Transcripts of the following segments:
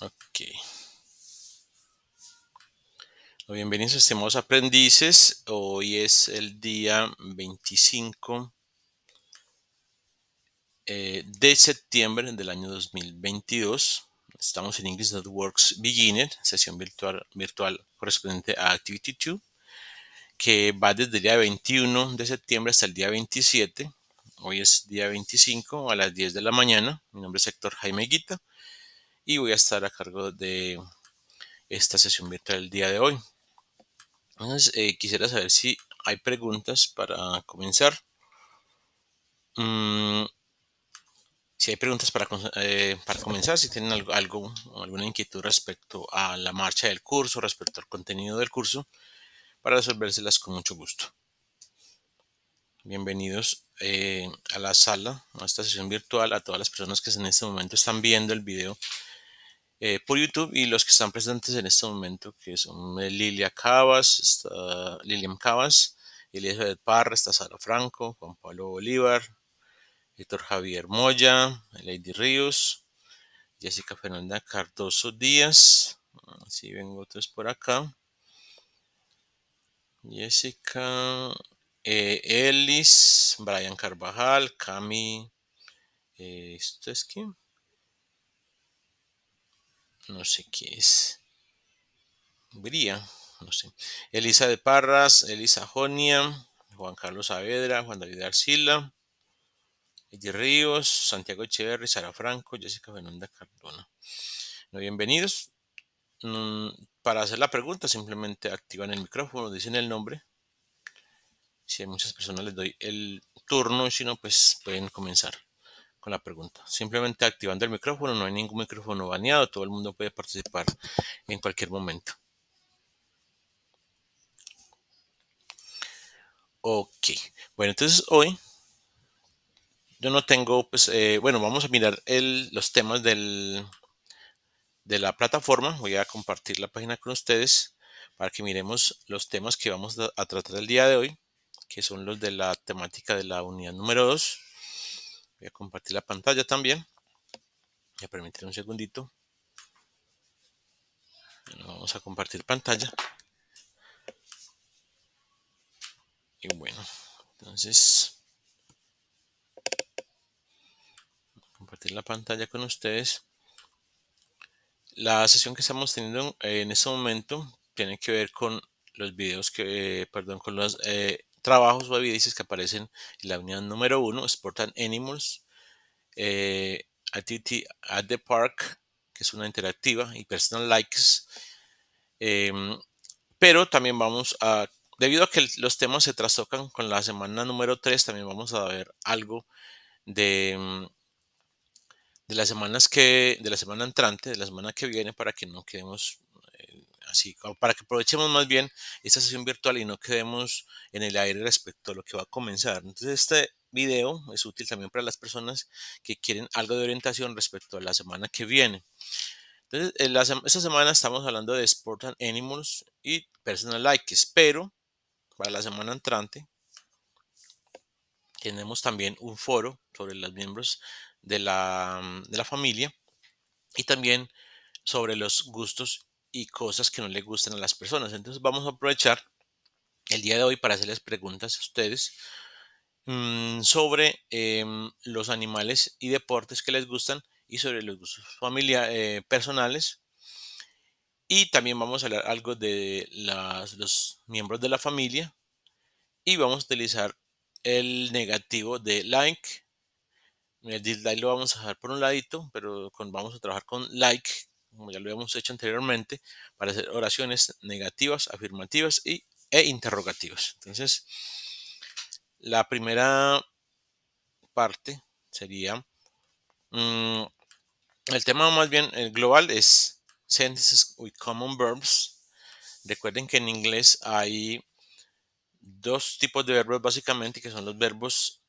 Ok. Bienvenidos, estimados aprendices. Hoy es el día 25 de septiembre del año 2022. Estamos en English That Works Beginner, sesión virtual correspondiente a Activity 2, que va desde el día 21 de septiembre hasta el día 27. Hoy es día 25 a las 10 de la mañana. Mi nombre es Héctor Jaime Guita y voy a estar a cargo de esta sesión virtual el día de hoy. Entonces, quisiera saber si hay preguntas para comenzar. Mm, si hay preguntas para comenzar, si tienen alguna inquietud respecto a la marcha del curso, respecto al contenido del curso, para resolvérselas con mucho gusto. Bienvenidos a la sala, a esta sesión virtual, a todas las personas que en este momento están viendo el video por YouTube y los que están presentes en este momento, que son Lilian Cabas, Elizabeth Parra, está Sara Franco, Juan Pablo Bolívar, Héctor Javier Moya, Lady Ríos, Jessica Fernanda Cardoso Díaz. Si vengo otros por acá. Jessica, Ellis, Brian Carvajal, Cami. ¿Esto es quién? No sé qué es. Bría, no sé. Elisa de Parras, Elisa Jonia, Juan Carlos Saavedra, Juan David Arcila, Eddie Ríos, Santiago Echeverri, Sara Franco, Jessica Fernanda Cardona. No, bienvenidos. Para hacer la pregunta simplemente activan el micrófono, dicen el nombre. Si hay muchas personas les doy el turno y si no pues pueden comenzar con la pregunta. Simplemente activando el micrófono, no hay ningún micrófono baneado, todo el mundo puede participar en cualquier momento. Ok, bueno, entonces hoy yo no tengo, pues, bueno, vamos a mirar los temas de la plataforma. Voy a compartir la página con ustedes para que miremos los temas que vamos a tratar el día de hoy, que son los de la temática de la unidad número 2. Voy a compartir la pantalla también. Voy a permitir un segundito. Vamos a compartir pantalla. Y bueno, entonces, compartir la pantalla con ustedes. La sesión que estamos teniendo en este momento tiene que ver con los videos perdón, con los trabajos o evidencias que aparecen en la unidad número 1, Sport and Animals, Activity at the Park, que es una interactiva, y Personal Likes. Pero también debido a que los temas se trastocan con la semana número 3, también vamos a ver algo de, de la semana entrante, de la semana que viene, para que no quedemos así, para que aprovechemos más bien esta sesión virtual y no quedemos en el aire respecto a lo que va a comenzar. Entonces, este video es útil también para las personas que quieren algo de orientación respecto a la semana que viene. Entonces, esta semana estamos hablando de Sport and Animals y Personal Likes, pero para la semana entrante tenemos también un foro sobre los miembros de la familia y también sobre los gustos y cosas que no le gustan a las personas. Entonces vamos a aprovechar el día de hoy para hacerles preguntas a ustedes sobre los animales y deportes que les gustan y sobre los gustos personales. Y también vamos a hablar algo de los miembros de la familia y vamos a utilizar el negativo de like. El dislike lo vamos a dejar por un ladito, pero vamos a trabajar con like, como ya lo habíamos hecho anteriormente, para hacer oraciones negativas, afirmativas e interrogativas. Entonces, la primera parte sería, mm, el tema más bien el global es sentences with common verbs. Recuerden que en inglés hay dos tipos de verbos básicamente, que son los verbos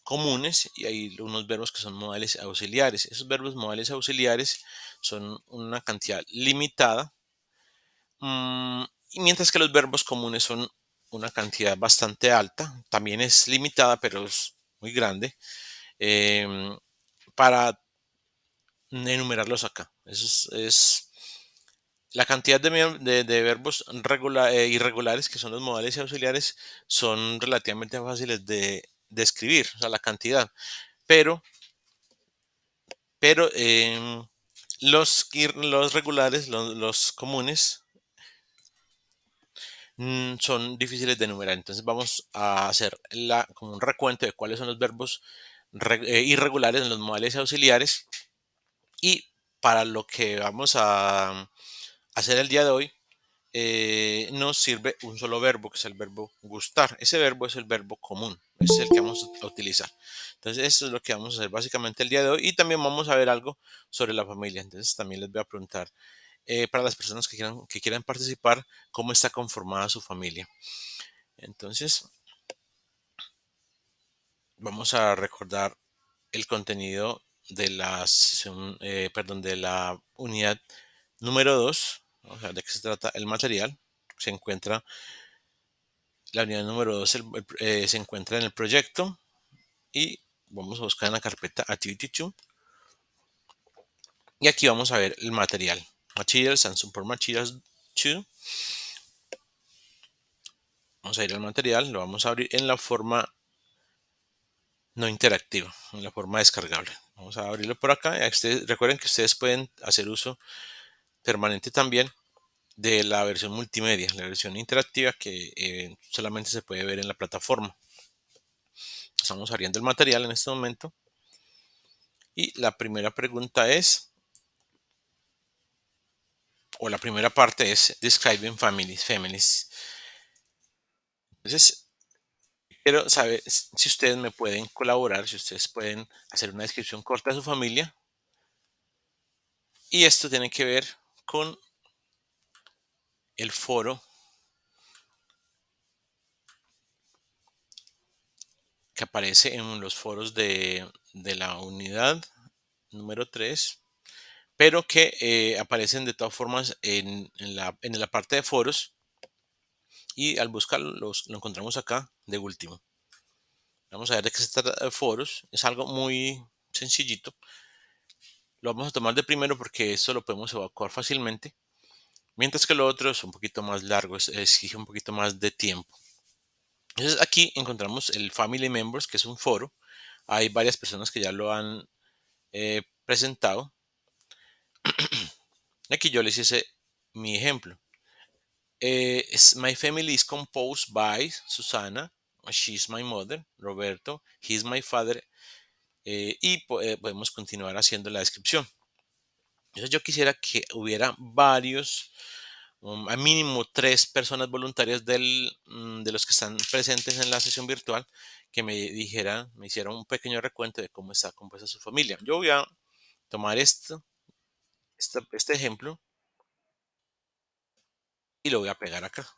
comunes y hay unos verbos que son modales auxiliares. Esos verbos modales auxiliares son una cantidad limitada, y mientras que los verbos comunes son una cantidad bastante alta, también es limitada, pero es muy grande. Para enumerarlos acá. Es la cantidad de verbos irregulares, que son los modales y auxiliares, son relativamente fáciles de escribir, o sea, la cantidad. Pero, pero los regulares, los comunes, son difíciles de enumerar. Entonces vamos a hacer como un recuento de cuáles son los verbos irregulares en los modales y auxiliares. Y para lo que vamos a hacer el día de hoy, nos sirve un solo verbo, que es el verbo gustar. Ese verbo es el verbo común, es el que vamos a utilizar. Entonces, eso es lo que vamos a hacer básicamente el día de hoy. Y también vamos a ver algo sobre la familia. Entonces, también les voy a preguntar, para las personas que quieran participar, cómo está conformada su familia. Entonces, vamos a recordar el contenido de de la unidad número 2. O sea, de qué se trata el material. Se encuentra La unidad número 2 se encuentra en el proyecto y vamos a buscar en la carpeta Activity 2 y aquí vamos a ver el material. Materials and Support Materials 2. Vamos a ir al material, lo vamos a abrir en la forma no interactiva, en la forma descargable. Vamos a abrirlo por acá. Recuerden que ustedes pueden hacer uso permanente también de la versión multimedia, la versión interactiva que solamente se puede ver en la plataforma. Estamos abriendo el material en este momento y la primera pregunta es, o la primera parte es Describing Families. Entonces, quiero saber si ustedes me pueden colaborar, si ustedes pueden hacer una descripción corta de su familia. Y esto tiene que ver con el foro que aparece en los foros de la unidad número 3, pero que aparecen de todas formas en la parte de foros y al buscarlo lo encontramos acá de último. Vamos a ver de qué se trata de foros. Es algo muy sencillito. Lo vamos a tomar de primero porque esto lo podemos evacuar fácilmente, mientras que lo otro es un poquito más largo, exige un poquito más de tiempo. Entonces aquí encontramos el Family Members, que es un foro. Hay varias personas que ya lo han presentado. Aquí yo les hice mi ejemplo. My family is composed by Susana, she's my mother, Roberto, he's my father, y podemos continuar haciendo la descripción. Entonces yo quisiera que hubiera varios, a mínimo 3 personas voluntarias de los que están presentes en la sesión virtual, que me hicieran un pequeño recuento de cómo está compuesta su familia. Yo voy a tomar este ejemplo y lo voy a pegar acá.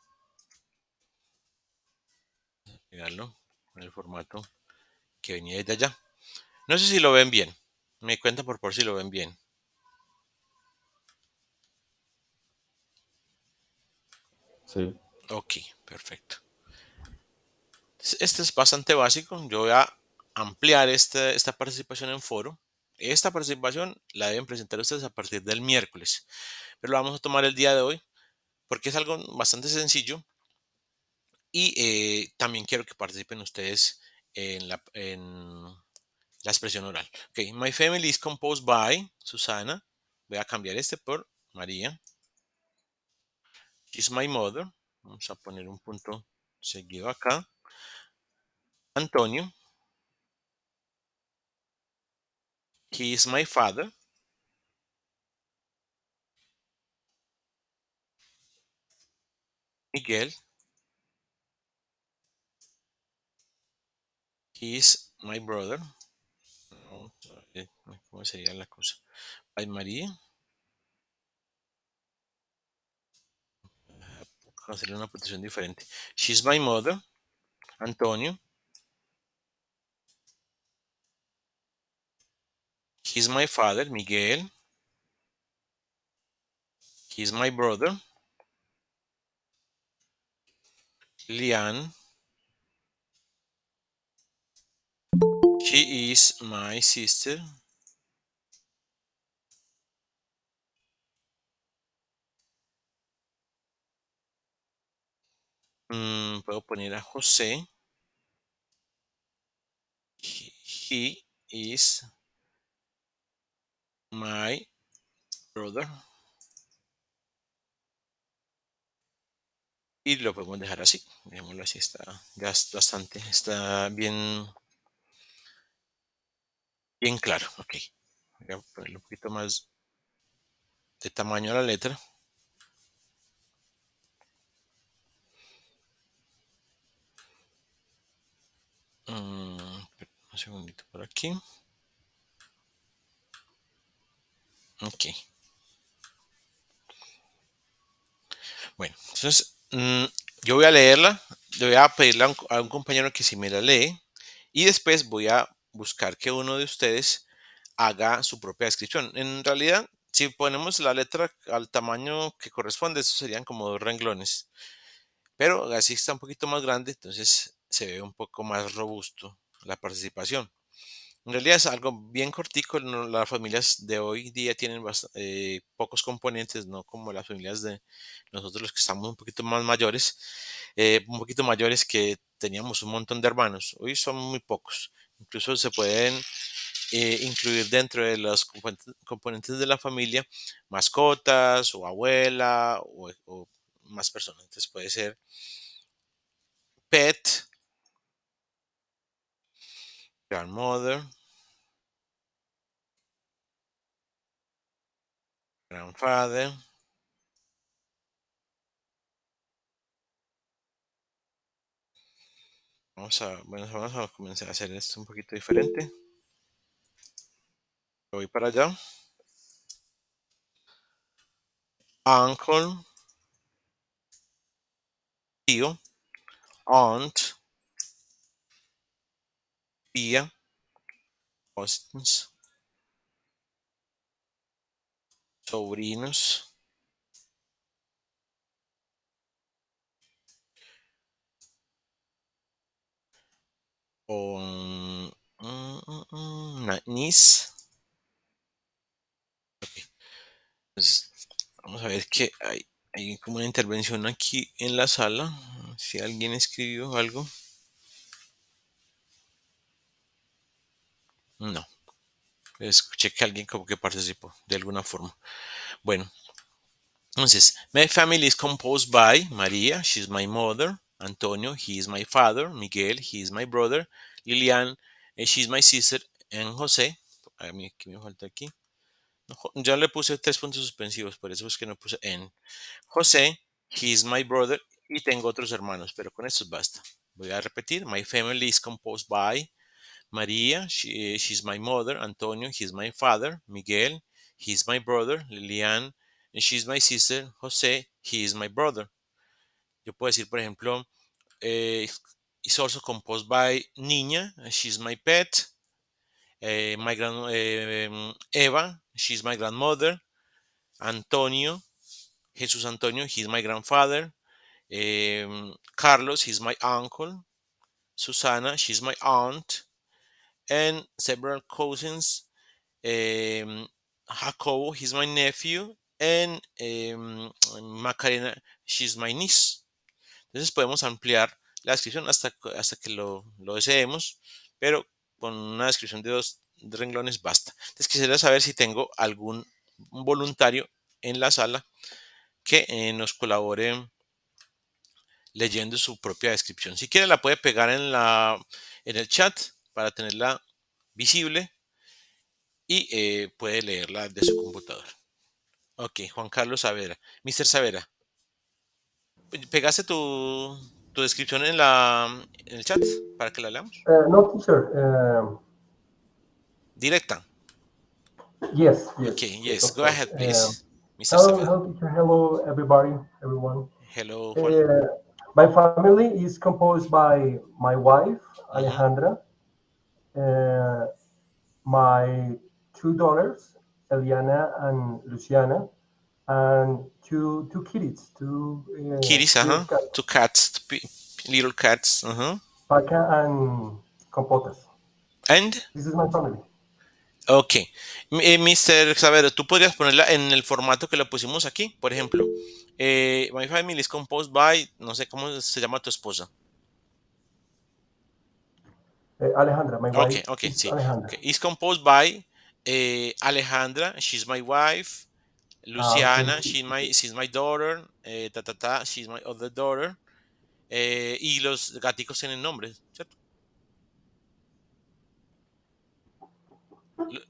Pegarlo en el formato que venía desde allá. No sé si lo ven bien. Me cuentan por si lo ven bien. Sí, Ok, perfecto. Este es bastante básico. Yo voy a ampliar esta participación en foro. Esta participación la deben presentar ustedes a partir del miércoles, pero la vamos a tomar el día de hoy porque es algo bastante sencillo y también quiero que participen ustedes en la expresión oral. Ok, my family is composed by Susana. Voy a cambiar este por María. She's my mother. Vamos a poner un punto seguido acá. Antonio. He is my father. Miguel. He is my brother. Vamos a ver cómo sería la cosa. By María. Vamos a hacerle una puntuación diferente. She's my mother. Antonio. He's my father. Miguel. He's my brother. Lian. She is my sister. Puedo poner a José. He is my brother. Y lo podemos dejar así. Dejémoslo así. Está ya bastante. Está bien claro. Ok. Voy a ponerle un poquito más de tamaño a la letra. Un segundito por aquí. Ok. Bueno, entonces yo voy a leerla. Le voy a pedirle a un compañero que si me la lee. Y después voy a buscar que uno de ustedes haga su propia descripción. En realidad, si ponemos la letra al tamaño que corresponde, eso serían como 2 renglones. Pero así está un poquito más grande, entonces se ve un poco más robusto la participación. En realidad es algo bien cortico. Las familias de hoy día tienen pocos componentes, no como las familias de nosotros los que estamos un poquito mayores que teníamos un montón de hermanos. Hoy son muy pocos. Incluso se pueden incluir dentro de los componentes de la familia mascotas o abuela o más personas. Entonces puede ser pet, grandmother, grandfather. Vamos a comenzar a hacer esto un poquito diferente. Voy para allá. Uncle, tío, aunt, tía, cousins, sobrinos, o niece. Entonces, vamos a ver que hay como una intervención aquí en la sala. Si alguien escribió algo. No. Escuché que alguien como que participó de alguna forma. Bueno, entonces, my family is composed by María, she's my mother, Antonio, he is my father, Miguel, he is my brother, Lilian, she's my sister, and José, a mí, ¿qué me falta aquí? No, ya le puse 3 puntos suspensivos, por eso es que no puse en. José, he is my brother, y tengo otros hermanos, pero con estos basta. Voy a repetir, my family is composed by Maria, she's my mother. Antonio, he's my father. Miguel, he's my brother. Lilian, she's my sister. José, he is my brother. Yo puedo decir, por ejemplo, it's also composed by Niña, she's my pet. Eva, she's my grandmother. Antonio, Jesus Antonio, he's my grandfather. Carlos, he's my uncle. Susana, she's my aunt. And several cousins. Jacobo, he's my nephew, and Macarena, she's my niece. Entonces podemos ampliar la descripción hasta que lo deseemos, pero con una descripción de 2 renglones basta. Entonces quisiera saber si tengo algún voluntario en la sala que nos colabore leyendo su propia descripción. Si quiere la puede pegar en el chat para tenerla visible y puede leerla de su computador. Ok, Juan Carlos Savera. Mr. Savera, ¿pegaste tu descripción en el chat para que la leamos? No, teacher. Directa. Yes, Ok, yes, yes. of Go course. ahead, please, Mr. Hello, Savera. hello, teacher. Hello, everybody, everyone. Hello, Juan. Uh, my family is composed by my wife, Mhm. Alejandra, uh, my 2 daughters, Eliana and Luciana, and two kitties, two Kitties, little cats, Two cats, little cats, Paca and Compotas. And This is my family. Ok. Mr. Xavier, tú podrías ponerla en el formato que lo pusimos aquí. Por ejemplo, My family is composed by, no sé cómo se llama tu esposa. Alejandra, my Ok, wife ok, is sí. Alejandra. Okay. It's composed by Alejandra, she's my wife. Okay. Luciana, she's my daughter. She's my other daughter. Y los gaticos tienen nombres, ¿cierto?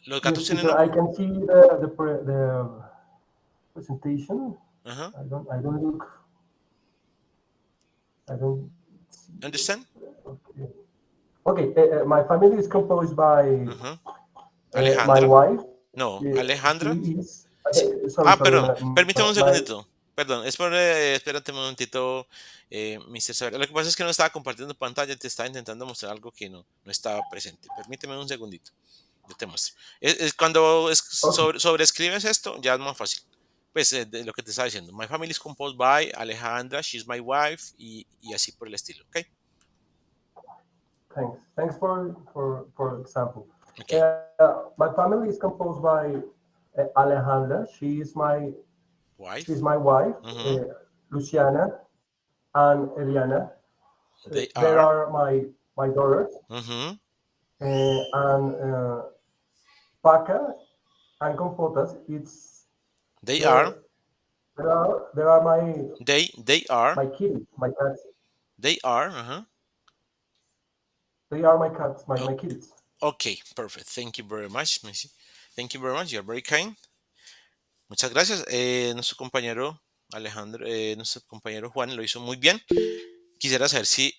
Los gatos Yes, tienen teacher, I nombre. can see the presentation. Ajá. I don't look. I don't see. Understand? Okay. Okay. My family is composed by Ajá. my Alejandra. wife. No, She Alejandra. is. Sí. Sorry, Ah, sorry. perdón. Permítame un My segundito. Perdón, espérate un momentito, Mr. Saber. Lo que pasa es que no estaba compartiendo pantalla, te estaba intentando mostrar algo que no estaba presente. Permíteme un segundito. Yo te muestro. Cuando okay. sobreescribes esto, ya es más fácil. Pues de lo que te estaba diciendo. My family is composed by Alejandra, she's my wife, y así por el estilo. ¿Ok? Thanks. Thanks for example. Ok. My family is composed by Alejandra. She's Wife. my wife. Mhm. Luciana and Eliana. They There are. are my daughters, Mhm. and Paca and Compotas. It's They are. the there are They are. my kids, my cats. They are. Uh-huh. They are my cats, my kids. Okay, perfect. Thank you very much, Messi. Thank you very much. You're very kind. Muchas gracias. Nuestro compañero Alejandro, nuestro compañero Juan lo hizo muy bien. Quisiera saber si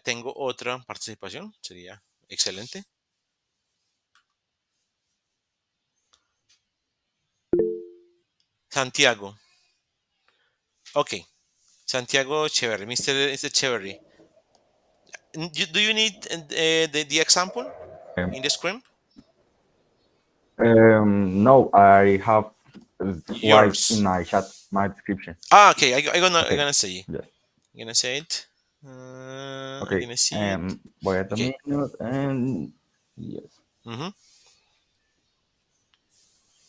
tengo otra participación. Sería excelente. Santiago. Ok. Santiago Echeverry. Mr. Echeverry. Do you need the example in the screen? No, I have right in Yours. my chat my description. Ah, okay. I'm Okay, gonna say. yes. I'm gonna say it. I'm Okay, gonna see it. wait a Okay. minute and yes. Mm-hmm.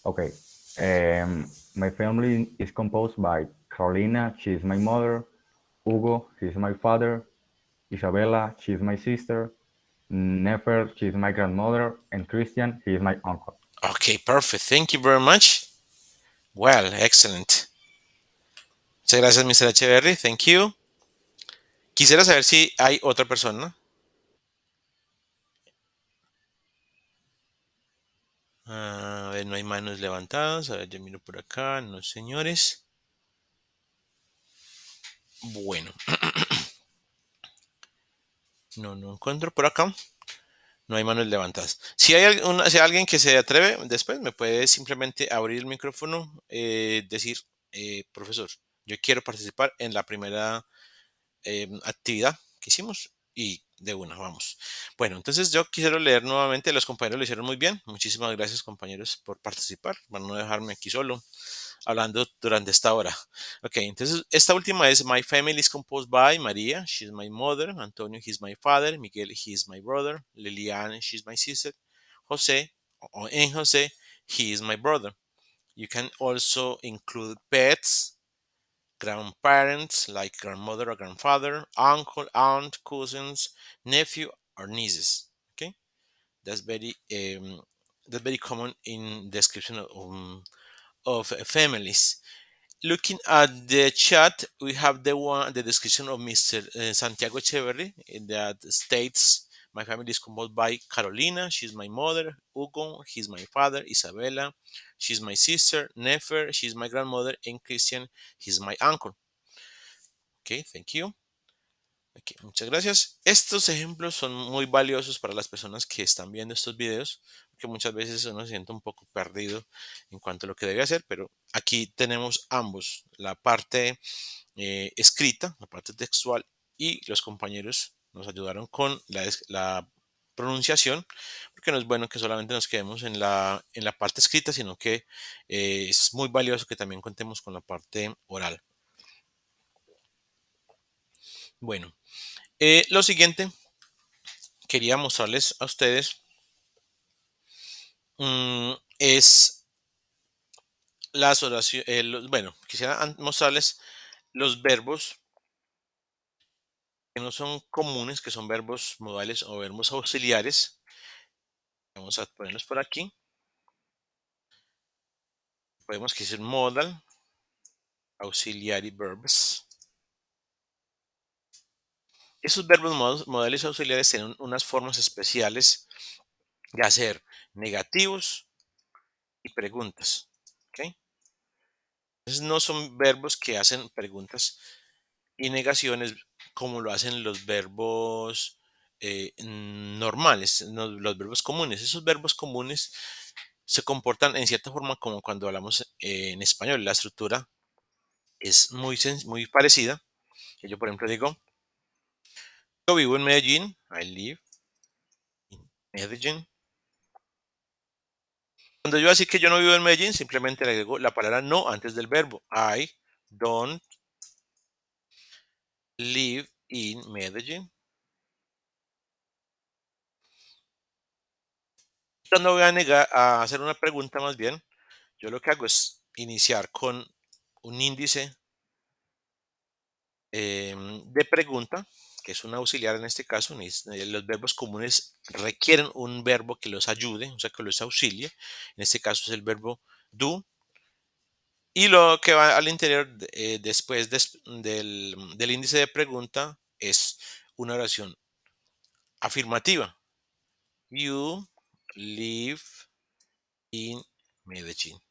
Okay. My family is composed by Carolina, she is my mother, Hugo, he is my father, Isabella, she is my sister, Nefer, she is my grandmother, and Christian, he is my uncle. Okay, perfect. Thank you very much. Well, excellent. Muchas gracias, Mr. Echeverry. Thank you. Quisiera saber si hay otra persona. A ver, no hay manos levantadas. A ver, yo miro por acá. No, señores. Bueno, no encuentro por acá. No hay manos levantadas. Si hay alguien que se atreve, después me puede simplemente abrir el micrófono, decir, profesor, yo quiero participar en la primera actividad que hicimos y de una, vamos. Bueno, entonces yo quisiera leer nuevamente, los compañeros lo hicieron muy bien. Muchísimas gracias, compañeros, por participar, para no dejarme aquí solo hablando durante esta hora. Ok, entonces esta última es My family is composed by María, she's my mother, Antonio, he's my father, Miguel, he's my brother, Liliana, she's my sister, José, and José, he is my brother. You can also include pets, grandparents like grandmother or grandfather, uncle, aunt, cousins, nephew, or nieces. Okay, that's very um, that's very common in description of families. Looking at the chat, we have the description of Mr. Santiago Echeverry that states, "My family is composed by Carolina, she's my mother; Hugo, he's my father; Isabella, she's my sister; Nefer, she's my grandmother; and Christian, he's my uncle." Okay, thank you. Okay, muchas gracias. Estos ejemplos son muy valiosos para las personas que están viendo estos videos, porque muchas veces uno se siente un poco perdido en cuanto a lo que debe hacer, pero aquí tenemos ambos, la parte escrita, la parte textual, y los compañeros nos ayudaron con la pronunciación, porque no es bueno que solamente nos quedemos en la parte escrita, sino que es muy valioso que también contemos con la parte oral. Bueno, lo siguiente, quería mostrarles a ustedes es las oraciones, bueno, quisiera mostrarles los verbos que no son comunes, que son verbos modales o verbos auxiliares. Vamos a ponerlos por aquí. Podemos decir modal, auxiliary verbs. Esos verbos modales auxiliares tienen unas formas especiales de hacer negativos y preguntas. ¿Ok? Entonces no son verbos que hacen preguntas y negaciones como lo hacen los verbos normales, los verbos comunes. Esos verbos comunes se comportan en cierta forma como cuando hablamos en español. La estructura es muy parecida. Yo, por ejemplo, digo, yo vivo en Medellín. I live in Medellín. Cuando yo así que yo no vivo en Medellín, simplemente le agrego la palabra no antes del verbo. I don't live in Medellín. Cuando voy a hacer una pregunta más bien, yo lo que hago es iniciar con un índice de pregunta, que es un auxiliar en este caso. Los verbos comunes requieren un verbo que los ayude, o sea, que los auxilie. En este caso es el verbo do. Y lo que va al interior después del índice de pregunta es una oración afirmativa. You live in Medellín.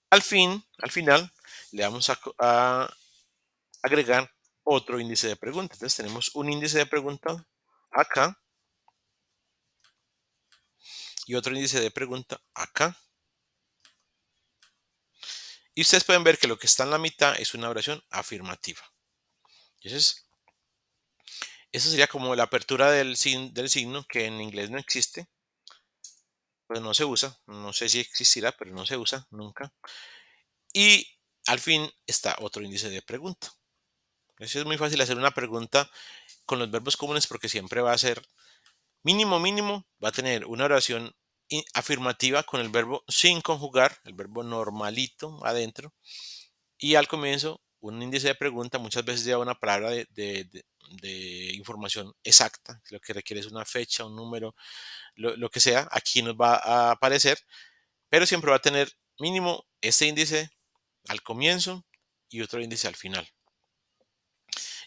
Al final, le vamos a agregar otro índice de pregunta. Entonces tenemos un índice de pregunta acá y otro índice de pregunta acá. Y ustedes pueden ver que lo que está en la mitad es una oración afirmativa. Entonces, eso sería como la apertura del signo, que en inglés no existe, pues no se usa. No sé si existirá, pero no se usa nunca. Y al fin está otro índice de pregunta. Entonces es muy fácil hacer una pregunta con los verbos comunes porque siempre va a ser mínimo, va a tener una oración afirmativa con el verbo sin conjugar, el verbo normalito adentro, y al comienzo un índice de pregunta muchas veces lleva una palabra de información exacta, lo que requiere es una fecha, un número, lo que sea, aquí nos va a aparecer, pero siempre va a tener mínimo este índice al comienzo y otro índice al final.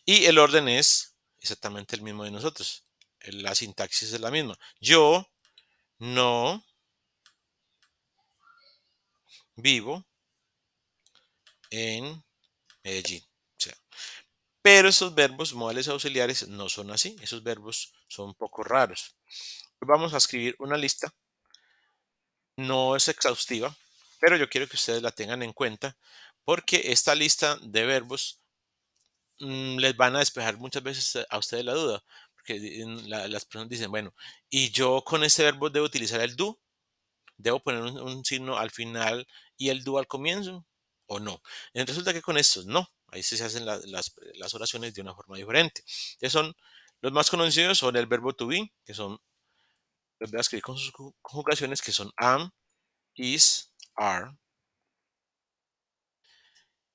Y el orden es exactamente el mismo de nosotros. La sintaxis es la misma. Yo no vivo en Medellín. O sea, pero esos verbos modales auxiliares no son así. Esos verbos son un poco raros. Vamos a escribir una lista. No es exhaustiva, pero yo quiero que ustedes la tengan en cuenta porque esta lista de verbos les van a despejar muchas veces a ustedes la duda. Porque las personas dicen, bueno, ¿y yo con este verbo debo utilizar el do? ¿Debo poner un signo al final y el do al comienzo o no? Resulta que con estos no. Ahí sí se hacen las oraciones de una forma diferente. Los más conocidos son el verbo to be, que son, los voy a escribir con sus conjugaciones, que son am, is, are.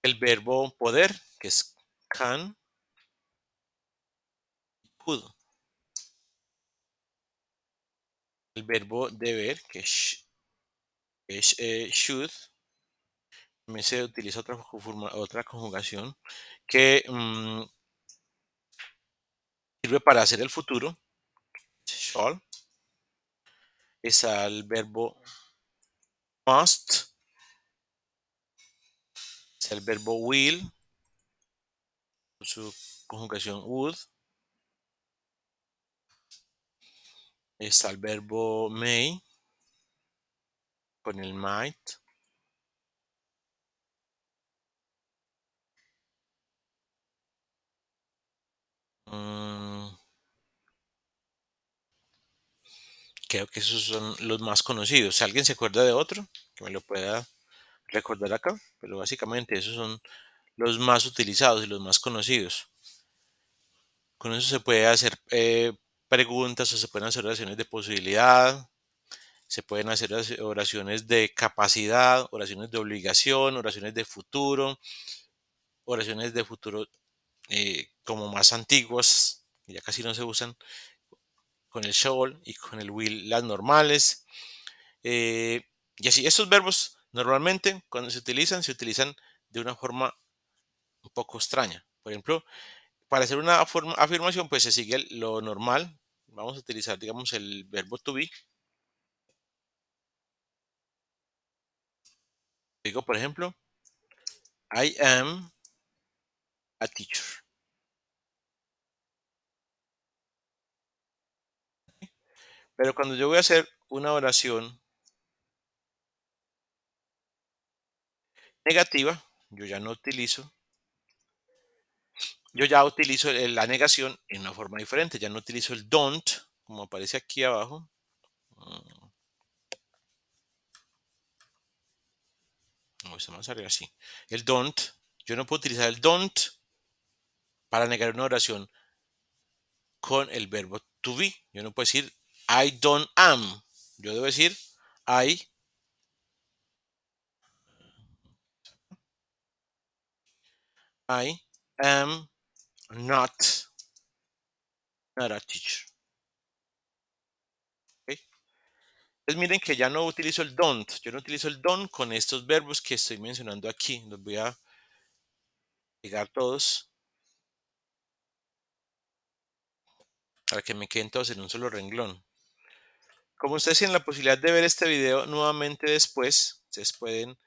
El verbo poder, que es can, could. El verbo deber, que es should. También se utiliza otra conjugación que sirve para hacer el futuro, shall. Está el verbo must, está el verbo will, su conjugación would, está el verbo may, con el might, creo que esos son los más conocidos. Si alguien se acuerda de otro, que me lo pueda recordar acá, pero básicamente esos son los más utilizados y los más conocidos. Con eso se puede hacer preguntas o se pueden hacer oraciones de posibilidad. Se pueden hacer oraciones de capacidad, oraciones de obligación, oraciones de futuro como más antiguas, que ya casi no se usan, con el shall y con el will, las normales. Eh, y así, estos verbos normalmente cuando se utilizan de una forma un poco extraña. Por ejemplo, para hacer una afirmación, pues se sigue lo normal. Vamos a utilizar, digamos, el verbo to be. Digo, por ejemplo, I am a teacher. Pero cuando yo voy a hacer una oración negativa, yo ya utilizo la negación en una forma diferente. Ya no utilizo el don't, como aparece aquí abajo. No, está más arriba así. El don't, yo no puedo utilizar el don't para negar una oración con el verbo to be. Yo no puedo decir I don't am. Yo debo decir I am not a teacher. ¿Ok? Entonces miren que ya no utilizo el don't. Yo no utilizo el don't con estos verbos que estoy mencionando aquí. Los voy a pegar todos para que me queden todos en un solo renglón. Como ustedes tienen la posibilidad de ver este video nuevamente después, tienen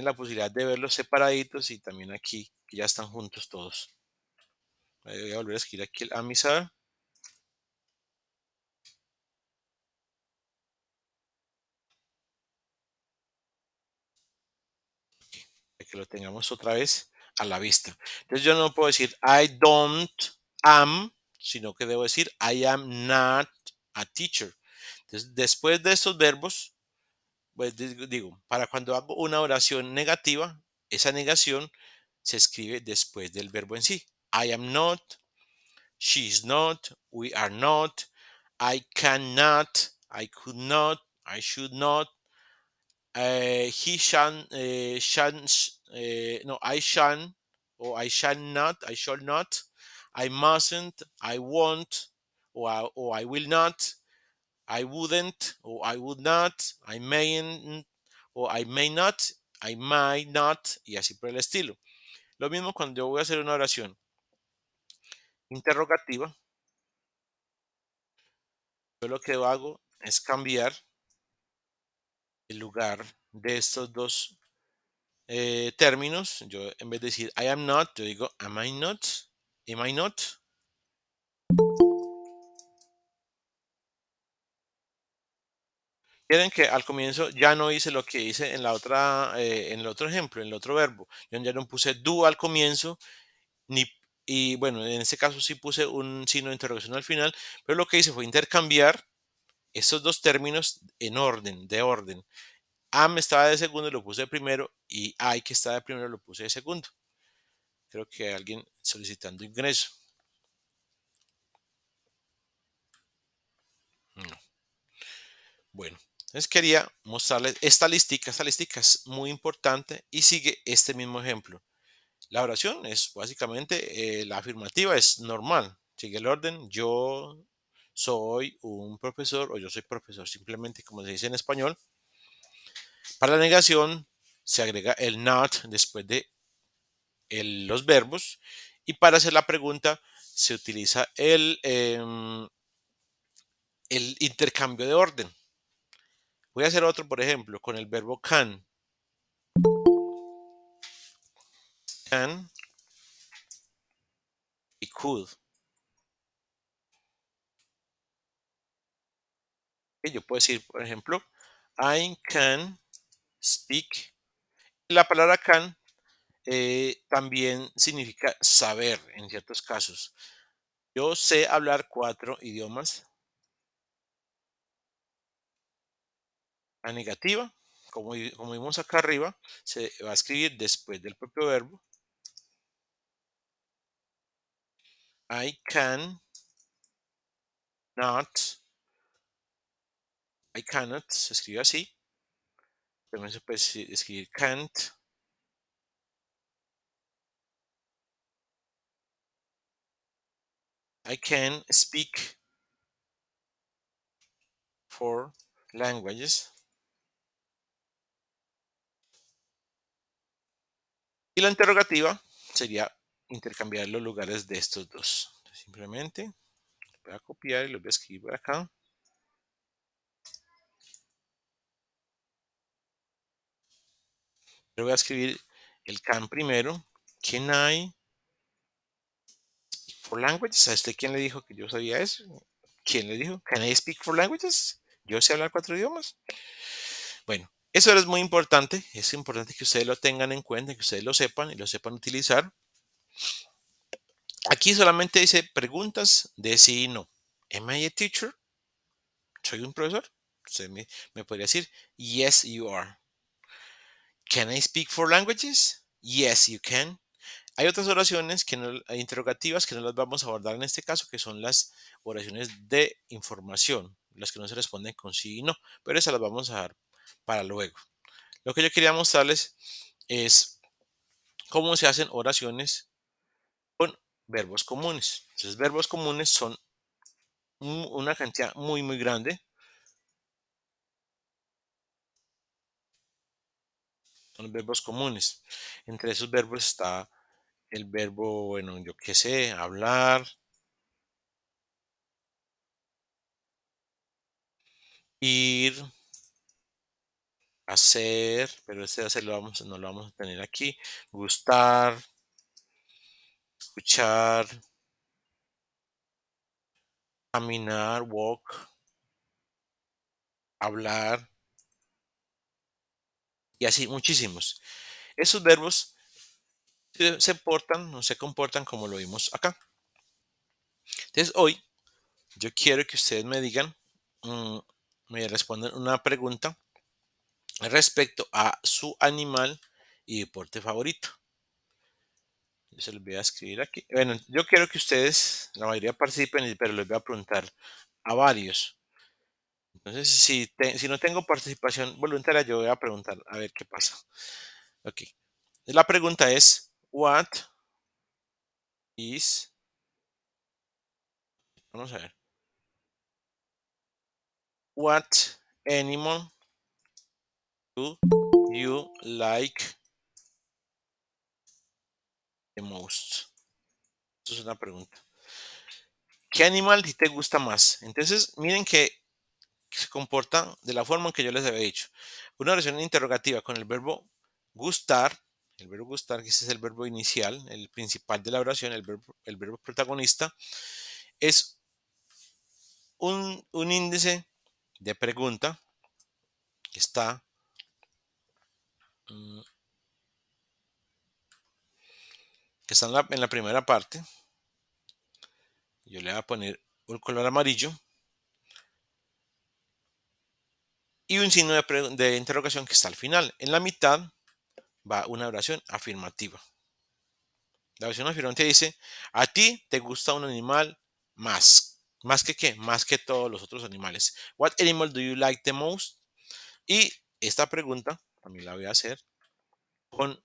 la posibilidad de verlos separaditos y también aquí, que ya están juntos todos. Voy a volver a escribir aquí el Amisar. Que lo tengamos otra vez a la vista. Entonces yo no puedo decir I don't am, sino que debo decir I am not a teacher. Entonces después de estos verbos, pues digo, para cuando hago una oración negativa, esa negación se escribe después del verbo en sí. I am not, she is not, we are not, I cannot, I could not, I should not, he no, I shan't, or I shall not, I mustn't, I won't, or I will not, I wouldn't, or I would not, I mayn't, o I may not, I might not, y así por el estilo. Lo mismo cuando yo voy a hacer una oración interrogativa, yo lo que hago es cambiar el lugar de estos dos términos. Yo en vez de decir I am not, yo digo am I not, am I not. Quieren que al comienzo ya no hice lo que hice en la otra, en el otro ejemplo, en el otro verbo. Yo ya no puse do al comienzo, ni, y bueno, en este caso sí puse un signo de interrogación al final, pero lo que hice fue intercambiar estos dos términos en orden, de orden. Am estaba de segundo, lo puse de primero, y I que estaba de primero, lo puse de segundo. Creo que alguien solicitando ingreso. No. Bueno, entonces quería mostrarles esta listica. Esta listica es muy importante y sigue este mismo ejemplo. La oración es básicamente la afirmativa, es normal. Sigue el orden. Yo soy un profesor o yo soy profesor, simplemente como se dice en español. Para la negación se agrega el not después de los verbos. Y para hacer la pregunta se utiliza el intercambio de orden. Voy a hacer otro, por ejemplo, con el verbo can. Can y could. Y yo puedo decir, por ejemplo, I can speak. La palabra can también significa saber en ciertos casos. Yo sé hablar 4 idiomas. La negativa, como vimos acá arriba, se va a escribir después del propio verbo. I can not, I cannot se escribe así. También se puede escribir can't. I can speak 4 languages. Y la interrogativa sería intercambiar los lugares de estos dos. Simplemente voy a copiar y lo voy a escribir por acá. Yo voy a escribir el can primero. Can I speak 4 languages? ¿A usted quién le dijo que yo sabía eso? ¿Quién le dijo? Can I speak 4 languages? Yo sé hablar 4 idiomas. Bueno, eso es muy importante. Es importante que ustedes lo tengan en cuenta, que ustedes lo sepan y lo sepan utilizar. Aquí solamente dice preguntas de sí y no. Am I a teacher? ¿Soy un profesor? Usted me podría decir, yes, you are. Can I speak 4 languages? Yes, you can. Hay otras oraciones interrogativas que no las vamos a abordar en este caso, que son las oraciones de información, las que no se responden con sí y no, pero esas las vamos a dar para luego. Lo que yo quería mostrarles es cómo se hacen oraciones con verbos comunes. Entonces, verbos comunes son una cantidad muy, muy grande. Son los verbos comunes. Entre esos verbos está el verbo, bueno, yo qué sé, hablar, ir, hacer, pero este hacer no lo vamos a tener aquí. Gustar, escuchar, caminar, walk, hablar, y así muchísimos. Esos verbos se portan, no se comportan como lo vimos acá. Entonces, hoy yo quiero que ustedes me digan, me respondan una pregunta respecto a su animal y deporte favorito. Yo se los voy a escribir aquí. Bueno, yo quiero que ustedes, la mayoría participen, pero les voy a preguntar a varios. Entonces, si no tengo participación voluntaria, yo voy a preguntar a ver qué pasa. Ok. La pregunta es, what is, vamos a ver, what animal do you like the most? Eso es una pregunta. ¿Qué animal te gusta más? Entonces, miren que se comporta de la forma en que yo les había dicho. Una oración interrogativa con el verbo gustar, que ese es el verbo inicial, el principal de la oración, el verbo protagonista, es un índice de pregunta que está, mm, en la primera parte. Yo le voy a poner un color amarillo y un signo de interrogación que está al final. En la mitad va una oración afirmativa. La oración afirmativa dice, a ti te gusta un animal más. ¿Más que qué? Más que todos los otros animales. What animal do you like the most? Y esta pregunta también la voy a hacer con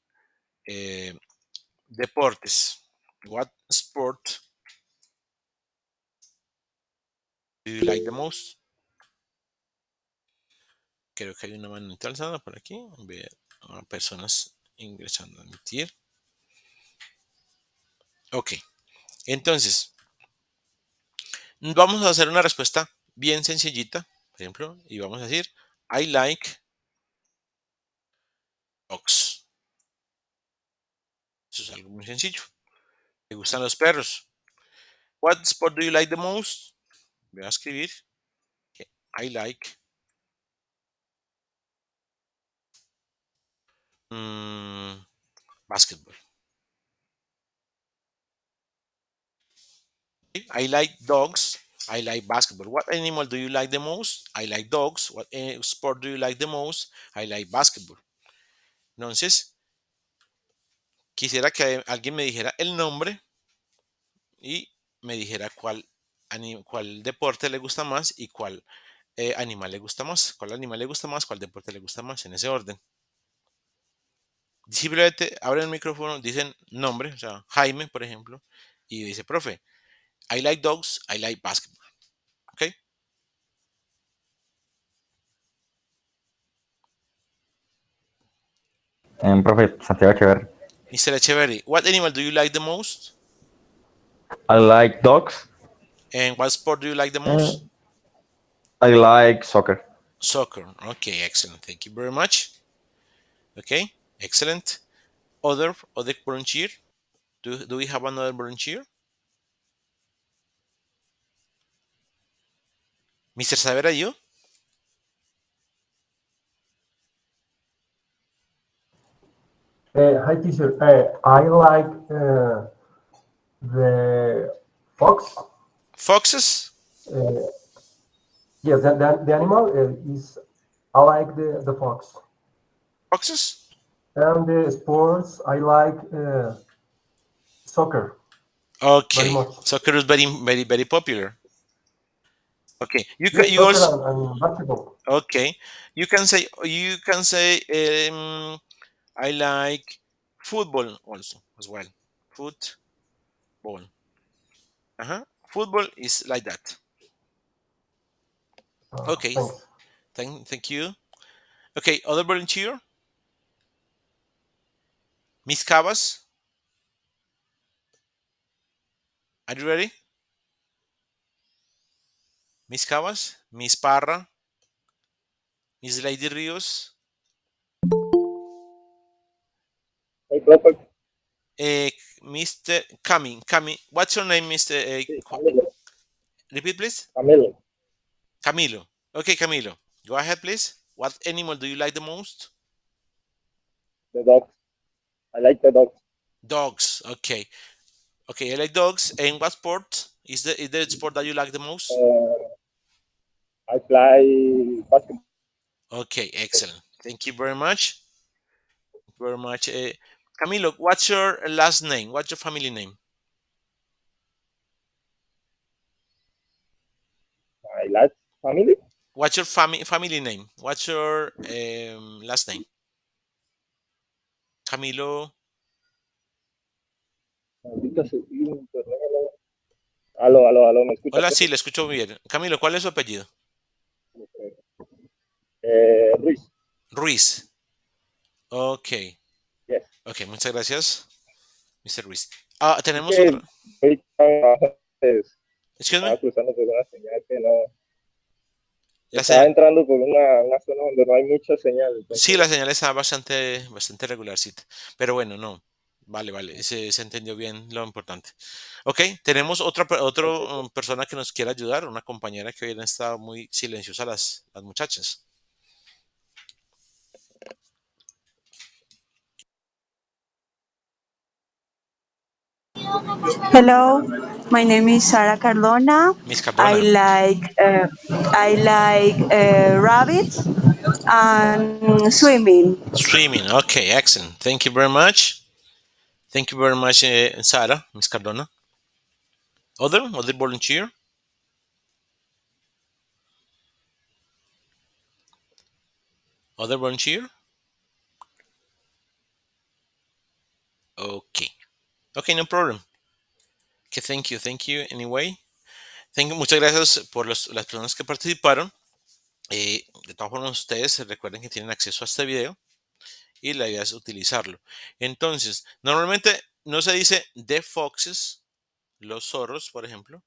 eh, deportes. What sport do you like the most? Creo que hay una mano alzada por aquí. Ver a personas ingresando a admitir. Ok, entonces vamos a hacer una respuesta bien sencillita, por ejemplo, y vamos a decir, I like dogs. Eso es algo muy sencillo. ¿Te gustan los perros? What sport do you like the most? Voy a escribir que I like basketball. I like dogs. I like basketball. What animal do you like the most? I like dogs. What sport do you like the most? I like basketball. Entonces, quisiera que alguien me dijera el nombre y me dijera cuál deporte le gusta más y cuál animal le gusta más, cuál animal le gusta más, cuál deporte le gusta más, en ese orden. Simplemente abren el micrófono, dicen nombre, o sea, Jaime, por ejemplo, y dice, profe, I like dogs, I like basketball. ¿Ok? Profe, Santiago Echeverri. Mr. Echeverry, what animal do you like the most? I like dogs. And what sport do you like the And most? I like soccer. Soccer. Okay, excellent. Thank you very much. Okay, excellent. Other volunteer? Do we have another volunteer? Mr. Saber, are you? Hi, teacher. I like the fox. Foxes? Uh, yes, the animal is. I like the fox. Foxes? And the sports, I like soccer very Okay. much. Soccer is very, very, very popular. Okay. Yes, You soccer also and basketball. okay. You can say I like football also as well. Football. Uh-huh. Football is like that. Okay. Thanks. Thank you. Okay, other volunteer? Miss Cabas, are you ready? Miss Cabas, Miss Parra, Miss Lady Rios, Hey, profe, uh, Mr. Cami. What's your name, Mr. sí, Camilo, Repeat, please. Camilo, Camilo. Okay, Camilo. Go ahead, please. What animal do you like the most? the dogs. I like the dogs. Dogs. Okay. Okay, I like dogs. And what sport is the sport that you like the most? Uh, I fly basketball. Okay, excellent. Thank you very much. Very much. Camilo, what's your last name? What's your family name? I like family. What's your family name? What's your last name? Camilo. Maldita sea, aló, aló, aló, ¿me escucha, Hola, sí, profe? le escucho muy bien. Camilo, ¿cuál es su apellido? Ruiz, Ruiz. Ok. yes. Ok, muchas gracias, Mr. Ruiz. Es Tenemos otra. que pues, Excuse me. estaba cruzando por una señal que no, La estaba señal. entrando por una zona donde no hay mucha señal, Sí, entonces, la señal está bastante regularcita. Pero bueno, no. Vale, vale. Se entendió bien lo importante. Ok, tenemos otra ok. persona que nos quiera ayudar, una compañera que hoy han estado muy silenciosas las muchachas. Hello, my name is Sara Cardona. Miss I Cardona. like uh, I like rabbits and swimming. Streaming. Okay, excellent. Thank you very much. Thank you very much, Sarah, Miss Cardona. Other volunteer? Other volunteer? Okay. Okay, no problem. Okay, thank you anyway. Muchas gracias por las personas que participaron. De todas formas, ustedes recuerden que tienen acceso a este video y la idea es utilizarlo. Entonces, normalmente no se dice the foxes, los zorros, por ejemplo,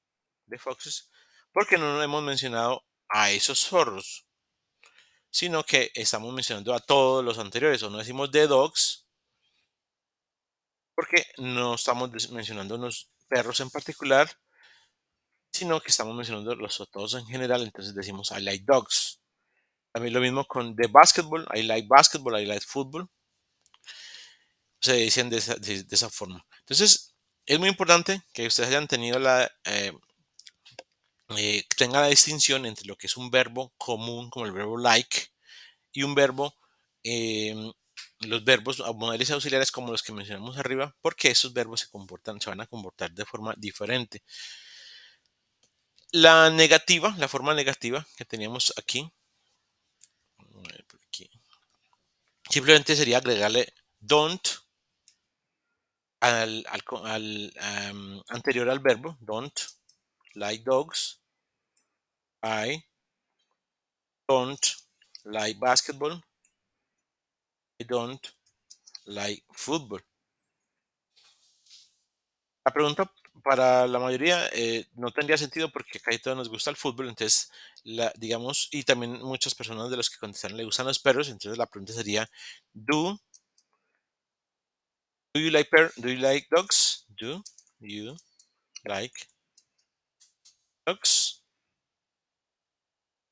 the foxes, porque no hemos mencionado a esos zorros, sino que estamos mencionando a todos los anteriores, o no decimos the dogs, porque no estamos mencionando unos perros en particular, sino que estamos mencionando los a todos en general, entonces decimos I like dogs. También lo mismo con the basketball, I like football, se dicen de esa forma. Entonces, es muy importante que ustedes hayan tenido tengan la distinción entre lo que es un verbo común, como el verbo like, y un verbo, em, los verbos modales auxiliares como los que mencionamos arriba, porque esos verbos se van a comportar de forma diferente. la negativa, la forma negativa que teníamos aquí, vamos a ver por aquí, simplemente sería agregarle don't anterior al verbo, don't like dogs, I don't like basketball, I don't like football. La pregunta para la mayoría no tendría sentido porque casi todos nos gusta el fútbol, entonces, digamos, y también muchas personas de los que contestaron le gustan los perros, entonces la pregunta sería, do, do you like dogs? Do you like dogs?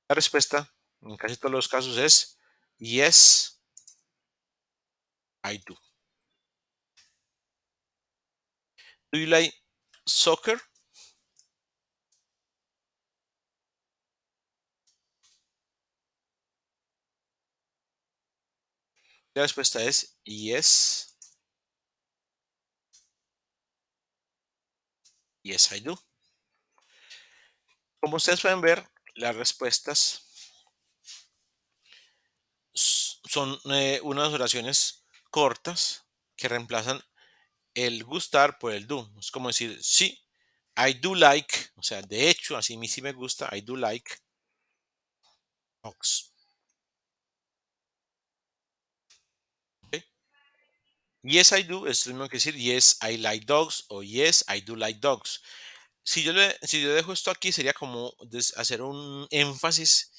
La respuesta en casi todos los casos es yes, I do. Do you like soccer? La respuesta es yes, yes, I do. Como ustedes pueden ver, las respuestas son unas oraciones cortas que reemplazan el gustar por el do. Es como decir, sí, I do like, o sea, de hecho, así a mí sí me gusta, I do like dogs. ¿Ok? Yes, I do es lo mismo que decir yes, I like dogs o yes, I do like dogs. Si yo dejo esto aquí, sería como hacer un énfasis.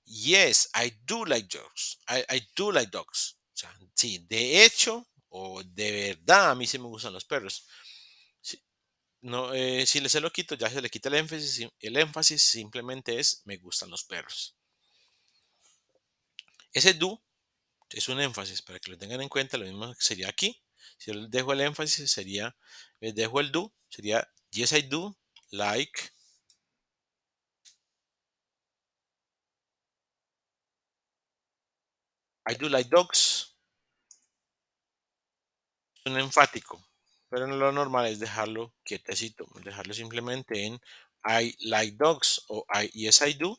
Yes, I do like dogs. I do like dogs. O sea, sí, de hecho o de verdad a mí sí me gustan los perros. Si, no, si se lo quito, ya se le quita el énfasis. El énfasis simplemente es me gustan los perros. Ese do es un énfasis para que lo tengan en cuenta. Lo mismo sería aquí. Si yo dejo el énfasis, sería, dejo el do, sería yes, I do like. I do like dogs. Un enfático, pero no lo normal es dejarlo quietecito, dejarlo simplemente en I like dogs o yes I do,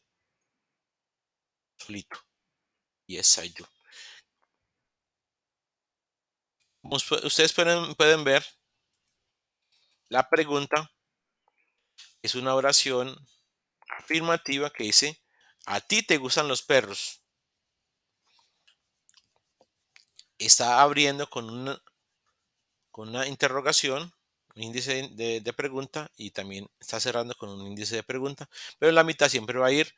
solito, yes I do. Como ustedes pueden ver, la pregunta es una oración afirmativa que dice, ¿a ti te gustan los perros? Está abriendo con una interrogación, un índice de pregunta y también está cerrando con un índice de pregunta, pero en la mitad siempre va a ir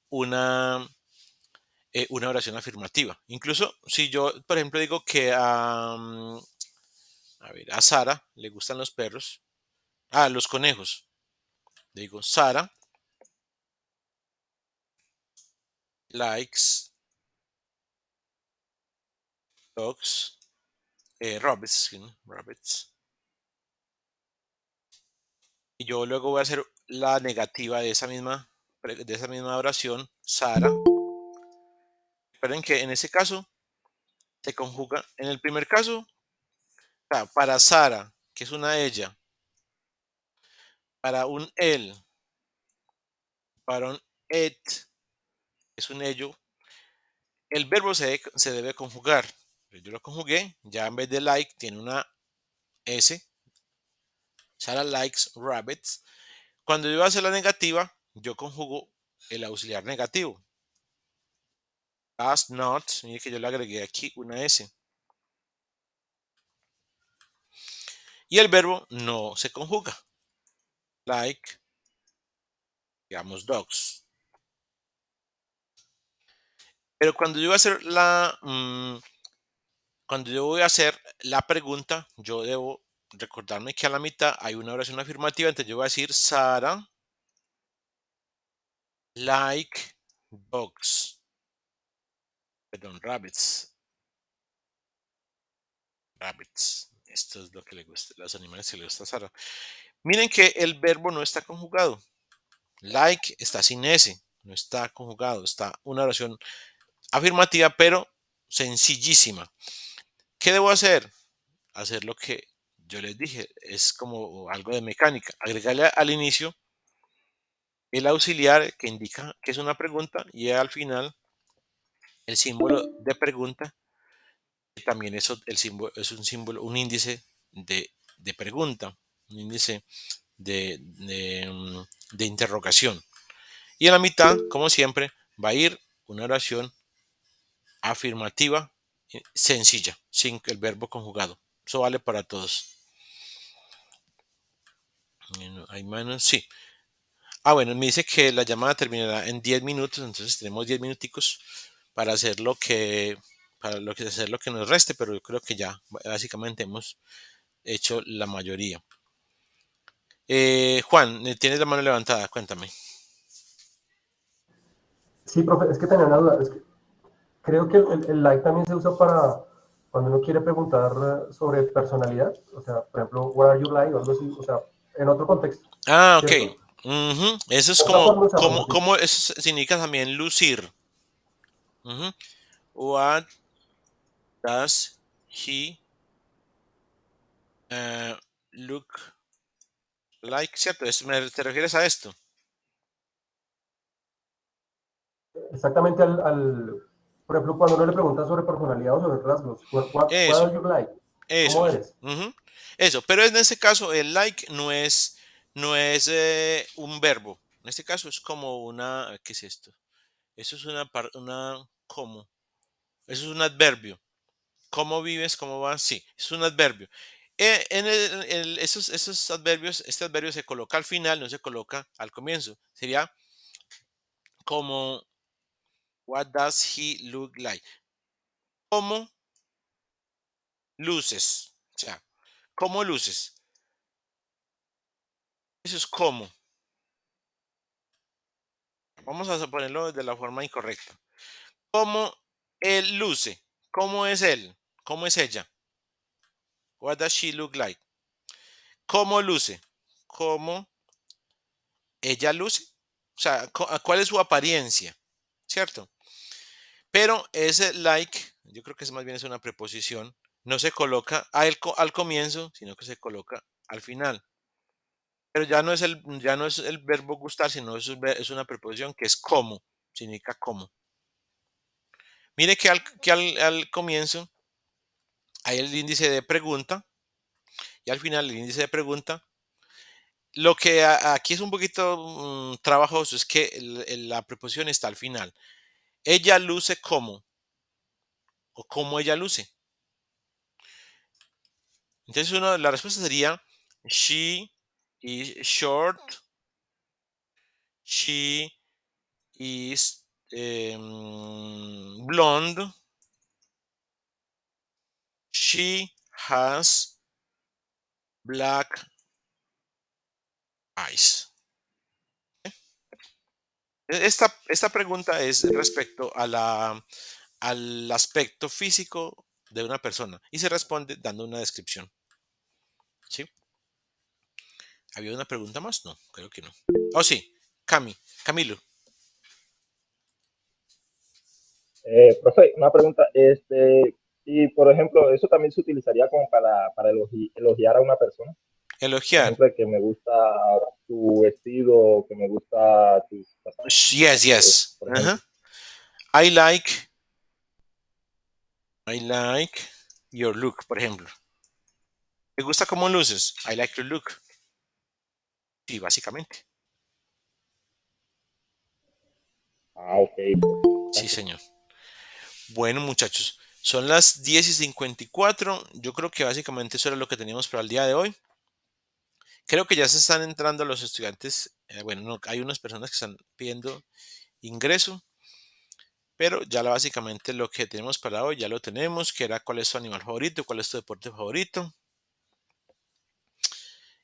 una oración afirmativa. Incluso si yo, por ejemplo, digo que a Sara le gustan los perros, los conejos. Le digo, Sara likes dogs, rabbits, rabbits. Y yo luego voy a hacer la negativa de esa misma oración, Sara. Recuerden que en ese caso se conjuga, en el primer caso, para Sara, que es una ella, para un él, para un it, que es un ello, el verbo se debe conjugar. Yo lo conjugué, ya en vez de like tiene una S. Sara likes rabbits. Cuando yo voy a hacer la negativa, yo conjugo el auxiliar negativo. Does not, mire que yo le agregué aquí una S. Y el verbo no se conjuga. Like, digamos, dogs. Pero cuando yo voy a hacer cuando yo voy a hacer la pregunta, yo debo recordarme que a la mitad hay una oración afirmativa, entonces yo voy a decir Sara like dogs. Perdón, rabbits. Rabbits. Esto es lo que le gusta, los animales que le gusta a Sara. Miren que el verbo no está conjugado. Like está sin S, no está conjugado, está una oración afirmativa, pero sencillísima. ¿Qué debo hacer? Hacer lo que yo les dije, es como algo de mecánica. Agregarle al inicio el auxiliar que indica que es una pregunta y al final el símbolo de pregunta, que también el símbolo, es un símbolo, un índice de pregunta, un índice de interrogación. Y en la mitad, como siempre, va a ir una oración afirmativa sencilla, sin el verbo conjugado. Eso vale para todos. Hay manos, sí. Bueno, me dice que la llamada terminará en 10 minutos, entonces tenemos 10 minuticos para hacer hacer lo que nos reste, pero yo creo que ya básicamente hemos hecho la mayoría. Juan, tienes la mano levantada, cuéntame. Sí, profe, es que tenía una duda. Creo que el like también se usa para cuando uno quiere preguntar sobre personalidad. O sea, por ejemplo, what are you like o algo así. O sea, en otro contexto, Ok. ¿cierto? Eso es ¿De otra forma usamos así? como eso significa también lucir. What does he look like? ¿Cierto? ¿Te refieres a esto? Exactamente por ejemplo, cuando uno le pregunta sobre personalidad o sobre rasgos, what Eso, are you like? eso. ¿Cómo eres? Eso, pero en este caso el like no es un verbo. En este caso es como una, ¿qué es esto? Eso es ¿cómo? Eso es un adverbio. ¿Cómo vives? ¿Cómo vas? Sí, es un adverbio. Esos adverbios, este adverbio se coloca al final, no se coloca al comienzo. Sería como, what does he look like? ¿Cómo luces? O sea, ¿cómo luces? Eso es cómo. Vamos a ponerlo de la forma incorrecta. ¿Cómo él luce? ¿Cómo es él? ¿Cómo es ella? What does she look like? ¿Cómo luce? ¿Cómo ella luce? O sea, ¿cuál es su apariencia? ¿Cierto? Pero ese like, yo creo que más bien es una preposición, no se coloca al comienzo, sino que se coloca al final. Pero ya no es el verbo gustar, sino es una preposición que es como, significa como. Mire que al comienzo hay el índice de pregunta y al final el índice de pregunta. Lo que aquí es un poquito trabajoso es que la preposición está al final. Ella luce como o cómo ella luce. Entonces la respuesta sería she is short, she is blonde, she has black eyes. Esta pregunta es respecto al aspecto físico de una persona y se responde dando una descripción. ¿Sí? ¿Había una pregunta más? No, creo que no. Oh, sí, Camilo. Profe, una pregunta, y por ejemplo, eso también se utilizaría como para elogiar a una persona. Por Elogiar. ejemplo, que me gusta tu vestido, que me gusta tus zapatos, Yes, yes. por Ajá. ejemplo. I like your look, por ejemplo. ¿Te gusta cómo luces? I like your look. Sí, básicamente. Ah, ok. Sí, Gracias. señor. Bueno, muchachos, son las 10:54. Yo creo que básicamente eso era lo que teníamos para el día de hoy. Creo que ya se están entrando los estudiantes. Bueno, no, hay unas personas que están pidiendo ingreso, pero ya básicamente lo que tenemos para hoy ya lo tenemos, que era cuál es tu animal favorito, cuál es tu deporte favorito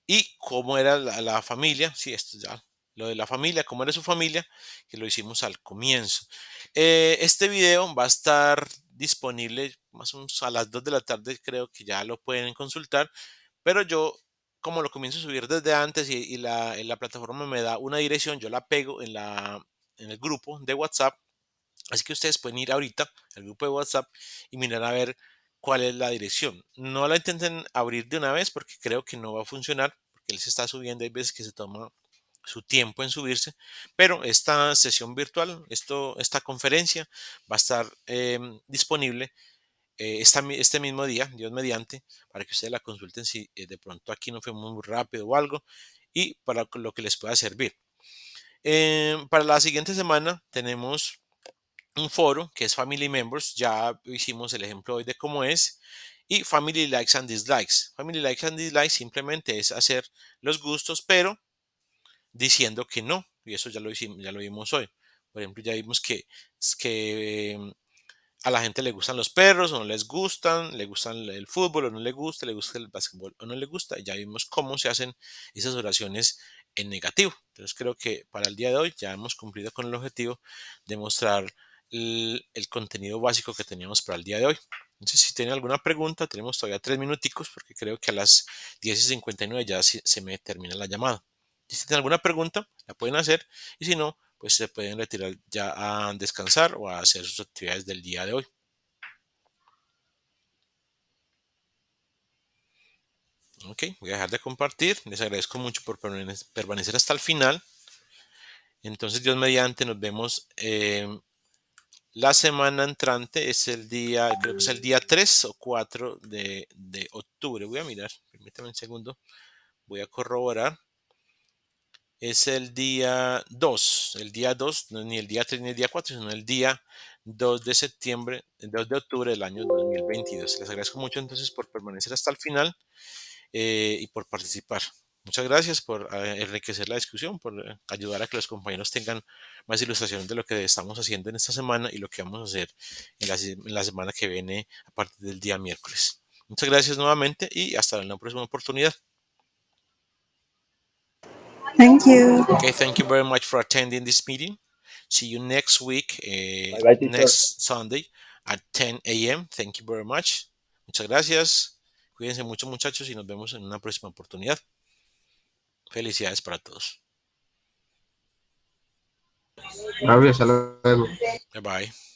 y cómo era la familia. Sí, esto ya, lo de la familia, cómo era su familia, que lo hicimos al comienzo. Este video va a estar disponible más o menos a las 2 de la tarde, creo que ya lo pueden consultar, pero yo, como lo comienzo a subir desde antes y la plataforma me da una dirección, yo la pego en el grupo de WhatsApp. Así que ustedes pueden ir ahorita al grupo de WhatsApp y mirar a ver cuál es la dirección. No la intenten abrir de una vez porque creo que no va a funcionar, porque él se está subiendo, hay veces que se toma su tiempo en subirse, pero esta sesión virtual, esta conferencia va a estar disponible este mismo día, Dios mediante, para que ustedes la consulten si de pronto aquí no fue muy rápido o algo, y para lo que les pueda servir. Para la siguiente semana tenemos un foro que es Family Members. Ya hicimos el ejemplo hoy de cómo es. Y Family Likes and Dislikes. Family Likes and Dislikes simplemente es hacer los gustos, pero diciendo que no. Y eso ya lo hicimos, ya lo vimos hoy. Por ejemplo, ya vimos que a la gente le gustan los perros o no les gustan, le gustan el fútbol o no le gusta el básquetbol o no le gusta. Y ya vimos cómo se hacen esas oraciones en negativo. Entonces creo que para el día de hoy ya hemos cumplido con el objetivo de mostrar el contenido básico que teníamos para el día de hoy. Entonces, si tienen alguna pregunta, tenemos todavía 3 minuticos porque creo que a las 10:59 ya se me termina la llamada. Si tienen alguna pregunta, la pueden hacer, y si no, pues se pueden retirar ya a descansar o a hacer sus actividades del día de hoy. Ok, voy a dejar de compartir. Les agradezco mucho por permanecer hasta el final. Entonces, Dios mediante, nos vemos la semana entrante. Es el día, creo que es el día 3 o 4 de octubre. Voy a mirar, permítame un segundo. Voy a corroborar. Es el día 2, no es ni el día 3 ni el día 4, sino el día 2 de septiembre, el 2 de octubre del año 2022. Les agradezco mucho entonces por permanecer hasta el final y por participar. Muchas gracias por enriquecer la discusión, por ayudar a que los compañeros tengan más ilustración de lo que estamos haciendo en esta semana y lo que vamos a hacer en la semana que viene a partir del día miércoles. Muchas gracias nuevamente y hasta la próxima oportunidad. Thank you. Okay, thank you very much for attending this meeting. See you next week, Bye bye, teacher. next Sunday at 10 a.m. Thank you very much. Muchas gracias. Cuídense mucho, muchachos, y nos vemos en una próxima oportunidad. Felicidades para todos. Gracias, hasta luego. Bye bye.